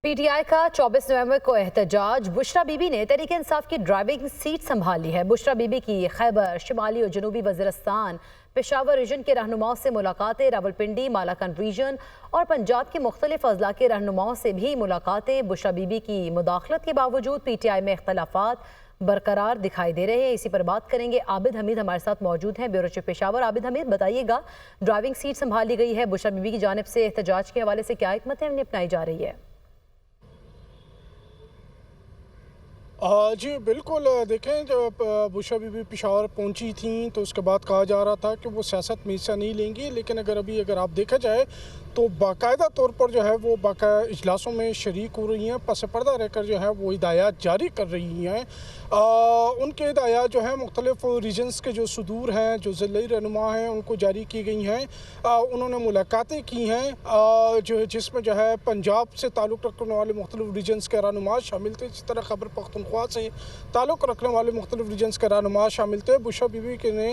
PTI का 24 नवंबर को एहतजाज। बुशरा बीबी ने तहरीक इंसाफ की ड्राइविंग सीट संभाल ली है। बुशरा बीबी की खैबर, शिमाली और जनूबी वज़ीरिस्तान, पेशावर रीजन के रहनुमाओं से मुलाकातें, रावलपिंडी, मालाकंड रीजन और पंजाब के मुख्तलिफ अजला के रहनुमाओं से भी मुलाकातें। बुशरा बीबी की मुदाखलत के बावजूद पीटीआई में इख्तलाफात बरकरार दिखाई दे रहे हैं। इसी पर बात करेंगे। आबिद हमीद हमारे साथ मौजूद हैं, ब्यूरो चीफ पेशावर। आबिद हमीद, बताइएगा, ड्राइविंग सीट संभाल ली गई है, बुशरा बीबी की जानिब से एहतजाज के हवाले से क्या हिकमत अमली अपनाई जा रही है? जी बिल्कुल। देखें, जब बुशरा बीबी पेशावर पहुंची थी तो उसके बाद कहा जा रहा था कि वो सियासत में हिस्सा नहीं लेंगी, लेकिन अगर आप देखा जाए तो बाकायदा तौर पर जो है वो इजलासों में शरीक हो रही हैं, पस पर्दा रहकर जो है वो हिदायत जारी कर रही हैं। उनके हिदायत जो है मुख्तलिफ रीजन्स के जो सदूर हैं, जो ज़िले रहनुमा हैं, उनको जारी की गई हैं। उन्होंने मुलाकातें की हैं जिसमें जो है पंजाब से ताल्लुक़ रखने वाले मुख्तलिफ रीजन्स के रहनुमा शामिल थे। इसी तरह खैबर पख्तूनख्वा से ताल्लुक़ रखने वाले मुख्तलिफ रीजन्स के रहनुमा शामिल थे। बुशरा बीबी के ने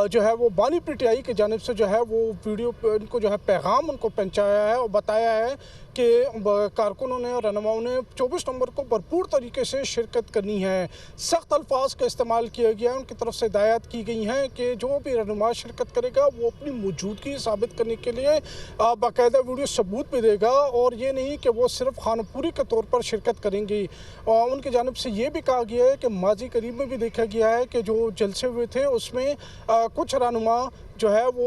जो है वो बानी पीटीआई की जानिब से जो है वो वीडियो इनको जो है पैगाम उनको पहुँचाया है और बताया है कि कारकुनों ने और रहनुमाओं ने 24 नवंबर को भरपूर तरीके से शिरकत करनी है। सख्त अल्फाज का इस्तेमाल किया गया है। उनकी तरफ से हिदायत की गई हैं कि जो भी रहनुमा शिरकत करेगा वो अपनी मौजूदगी साबित करने के लिए बाकायदा वीडियो सबूत भी देगा, और ये नहीं कि वो सिर्फ खानपुरी के तौर पर शिरकत करेंगे। उनकी जानिब से ये भी कहा गया है कि माजी करीब में भी देखा गया है कि जो जलसे हुए थे उसमें कुछ रहनुमा जो है वो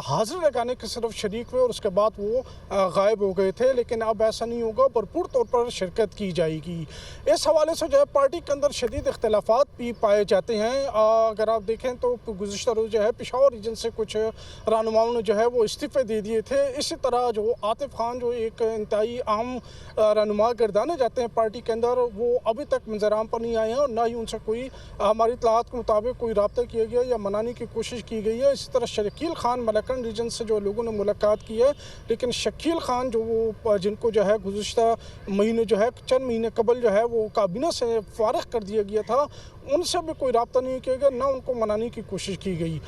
हाजिर लगाने के सिर्फ शरीक हुए और उसके बाद वो गायब हो गए थे। लेकिन अब ऐसा नहीं होगा, भरपूर तौर पर शिरकत की जाएगी। इस हवाले से जो है पार्टी के अंदर शदीद इख्तलाफात भी पाए जाते हैं। अगर आप देखें तो गुज़िश्ता रोज़ जो है पेशावर रीजन से कुछ रहनुमाओं ने जो है वो इस्तीफ़े दे दिए थे। इसी तरह जो आतिफ खान जो एक इंतहाई अहम रहनुमा गर्दाने जाते हैं पार्टी के अंदर, वो अभी तक मंजराम पर नहीं आए हैं और ना ही उनसे कोई हमारी इत्तलात के मुताबिक कोई रब्ता किया गया या मनाने की कोशिश की गई है। इसी तरह शकील खान मालाकंड रीजन से जो लोगों ने मुलाकात की है, लेकिन शकील खान जो वो जिनको जो है गुज़िश्ता महीने जो है चंद महीने कबल जो है वो काबीना से फारिग कर दिया गया था, उनसे भी कोई रब्ता नहीं किया गया, ना उनको मनाने की कोशिश की गई।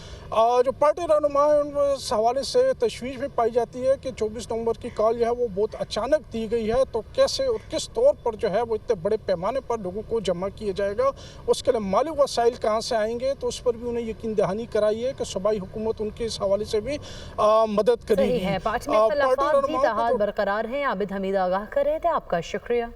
जो पार्टी रहनुमा है उन इस हवाले से तशवीश भी पाई जाती है कि 24 नवंबर की कॉल जो है वो बहुत अचानक दी गई है, तो कैसे और किस तौर पर जो है वो इतने बड़े पैमाने पर लोगों को जमा किया जाएगा, उसके लिए माली वसाइल कहाँ से आएंगे, तो उस पर भी उन्हें यकीन दहानी कराई है कि सूबाई हुकूमत उनके इस हवाले से भी मदद करेगी। पार्टी में इख्तलाफात भी बरकरार हैं। आबिद हमीद आगाह कर रहे थे, आपका शुक्रिया।